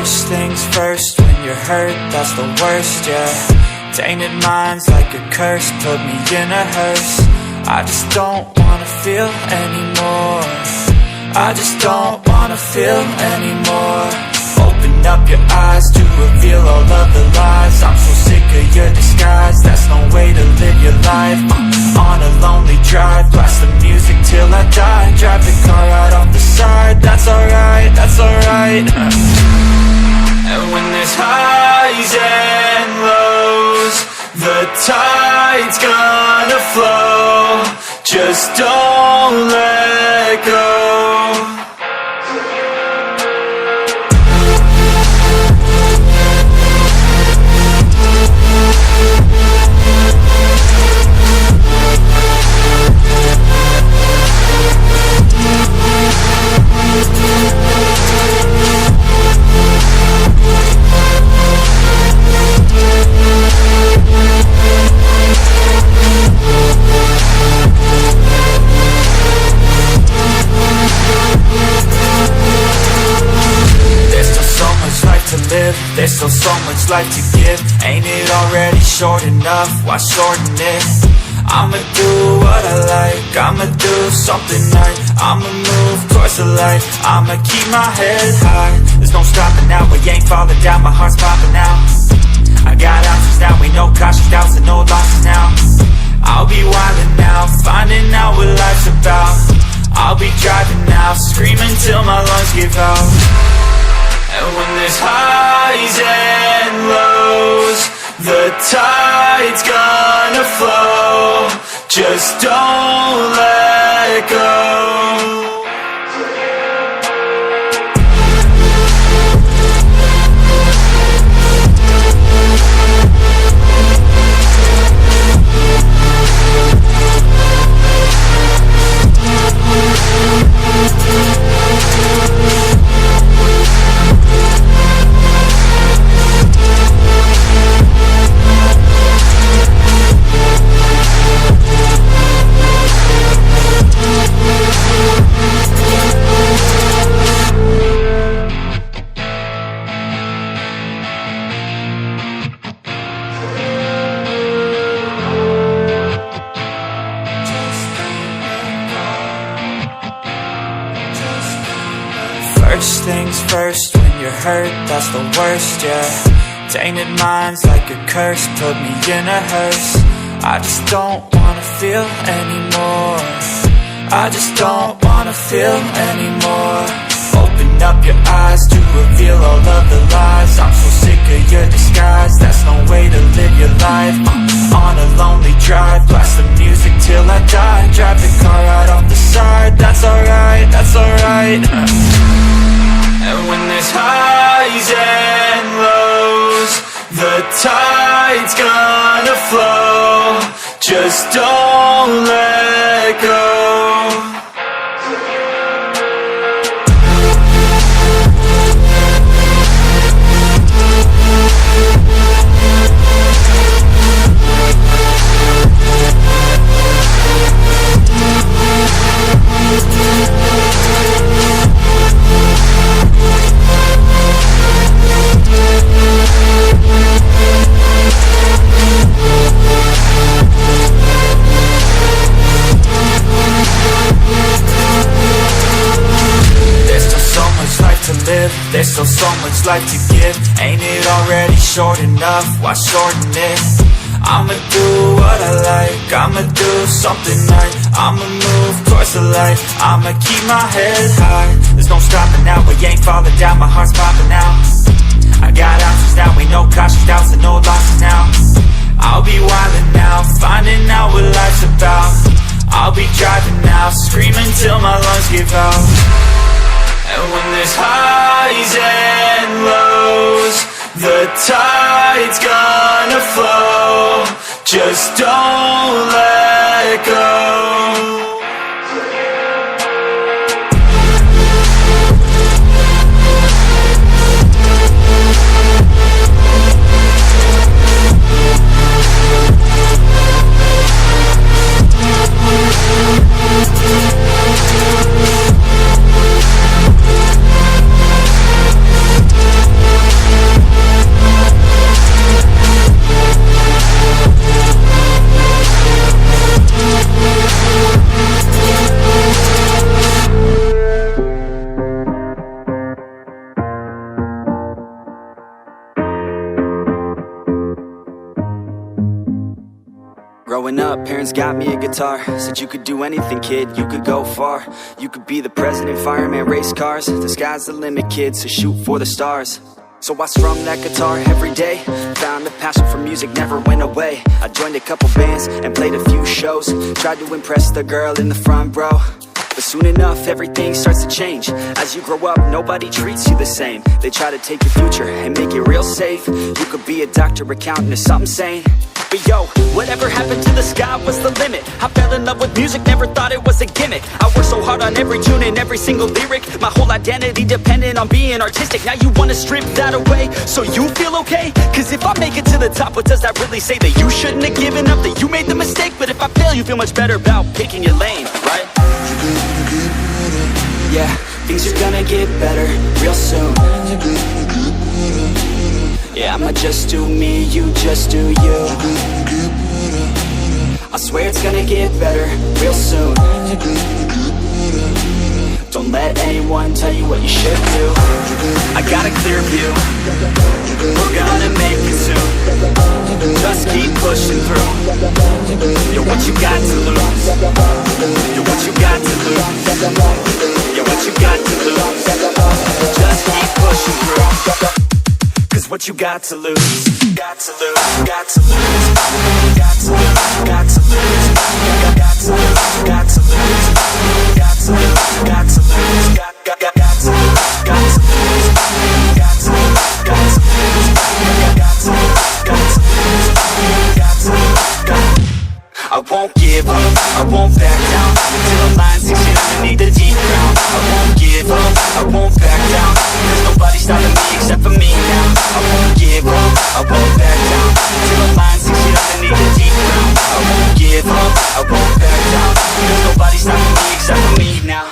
First things first, when you're hurt, that's the worst, yeah. Tainted minds like a curse, put me in a hearse. I just don't wanna feel anymore. I just don't wanna feel anymore. Open up your eyes to reveal all of the lies. I'm so sick of your disguise, that's no way to live your life. On a lonely drive, blast the music till I die. Drive the car right off the side, that's alright, that's alright. And when there's highs and lows, the tide's gonna flow. Just don't let go. There's still so much life to give. Ain't it already short enough? Why shorten it? I'ma do what I like, I'ma do something right, I'ma move towards the light, I'ma keep my head high. There's no stopping now, we ain't falling down, my heart's popping out. I got options now, we no cautious doubts and no losses now. I'll be wildin' now, finding out what life's about. I'll be driving now, screaming till my lungs give out. And when there's highs and lows, the tide's gonna flow. Just don't let go. First things first, when you're hurt, that's the worst, yeah. Tainted minds like a curse, put me in a hearse. I just don't wanna feel anymore. I just don't wanna feel anymore. Open up your eyes to reveal all of the lies. I'm so sick of your disguise, that's no way to live your life. On a lonely drive, blast the music till I die. Drive the car right off the side, that's alright, that's alright. And when there's highs and lows, the tide's gonna flow. Just don't let go. There's still so much life to give. Ain't it already short enough? Why shorten it? I'ma do what I like, I'ma do something right, I'ma move towards the light, I'ma keep my head high. There's no stopping now, we ain't falling down, my heart's popping out. I got options now, we no cautious doubts and no losses now. I'll be wildin' now, finding out what life's about. I'll be driving now, screaming till my lungs give out. And when there's highs and lows, the tide's gonna flow. Just don't let go. Growing up, parents got me a guitar. Said you could do anything, kid, you could go far. You could be the president, fireman, race cars. The sky's the limit, kid, so shoot for the stars. So I strummed that guitar every day. Found a passion for music, never went away. I joined a couple bands and played a few shows. Tried to impress the girl in the front row. But soon enough, everything starts to change. As you grow up, nobody treats you the same. They try to take your future and make it real safe. You could be a doctor, accountant, or something sane. But yo, whatever happened to the sky was the limit. I fell in love with music, never thought it was a gimmick. I worked so hard on every tune and every single lyric. My whole identity depended on being artistic. Now you wanna strip that away, so you feel okay? Cause if I make it to the top, what does that really say? That you shouldn't have given up, that you made the mistake? But if I fail, you feel much better about picking your lane, right? Yeah, things are gonna get better real soon. Yeah, I'ma just do me, you just do you. I swear it's gonna get better real soon. Don't let anyone tell you what you should do. I got a clear view, we're gonna make it soon. Just keep pushing through. You're what you got to lose. You're what you got to lose. You're what you got to lose. Just keep pushing through. Cause what you got to lose, got to lose, got to lose, got to lose, got to lose, got to lose, got to lose, got to lose, got to lose, got to lose, got to lose, got to lose, got to lose, got to lose, got to lose, got to lose. I won't give up, I won't back down till the line 6 feet underneath the deep ground. I won't give up, I won't back down. There's nobody stopping me except for me now. I won't give up, I won't back down till the line 6 feet underneath the deep ground. I won't give up, I won't back down. There's nobody stopping me except for me now.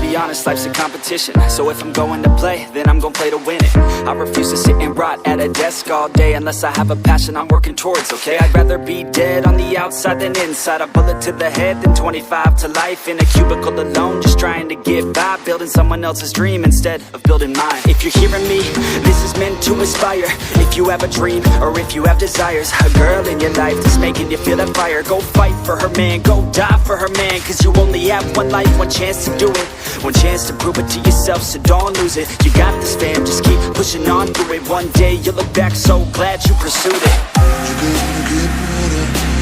Be honest, life's a competition. So if I'm going to play, then I'm gonna play to win it. I refuse to sit and rot at a desk all day unless I have a passion I'm working towards, okay? I'd rather be dead on the outside than inside. A bullet to the head than 25 to life in a cubicle alone, just trying to get by, building someone else's dream instead of building mine. If you're hearing me, this is meant to inspire. If you have a dream or if you have desires, a girl in your life that's making you feel that fire, go fight for her man, go die for her man. Cause you only have one life, one chance to do it, one chance to prove it to yourself, so don't lose it. You got this, fam, just keep pushing on through it. One day you'll look back so glad you pursued it.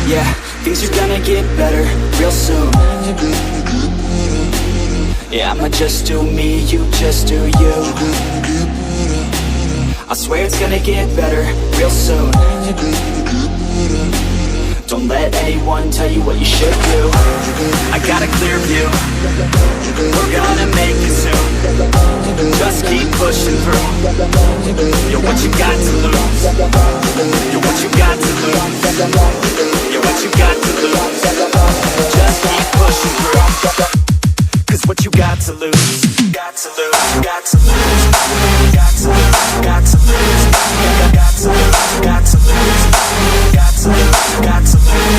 Yeah, things are gonna get better real soon. Yeah, I'ma just do me, you just do you. I swear it's gonna get better real soon. Don't let anyone tell you what you should do. I got a clear view, we're gonna make it soon. Just keep pushing through. You're what you got to lose. You're what you got to lose. You're what you got to lose. Just keep pushing through. Cause what you got to lose, got to lose, got to lose, got to lose, got to lose, got to lose, got to lose, got to lose, got to lose, got to lose, got to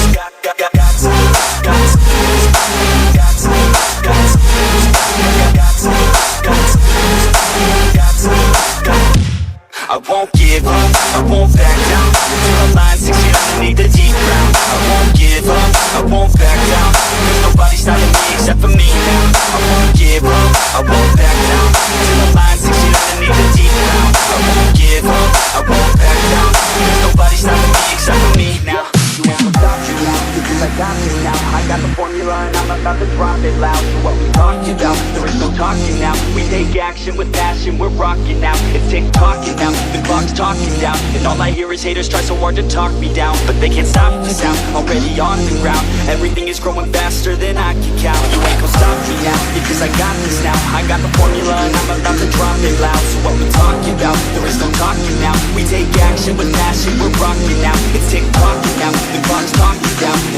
lose, got to lose, got to lose, got to lose, got to lose, got to lose. I won't give up, I won't back down till the line 6 feet underneath the deep ground. I won't give up, I won't back down. There's nobody stopping me except for me now. I won't give up, I won't back down till the line 6 feet underneath the deep ground. I won't give up, I won't back down. There's nobody stopping me except for me now. You won't stop you now, because I got this now. I got the formula and I'm about to drop it loud. So what we talking about, there is no talking now. We take action with passion, we're rocking now. It's tick-tocking now, the clock's talking down. And all I hear is haters try so hard to talk me down, but they can't stop the sound, already on the ground. Everything is growing faster than I can count. You ain't gon' stop me now, because I got this now. I got the formula and I'm about to drop it loud. So what we talking about, there is no talking now. We take action with passion, we're rocking now. It's tick-tocking now, the clock's talking down.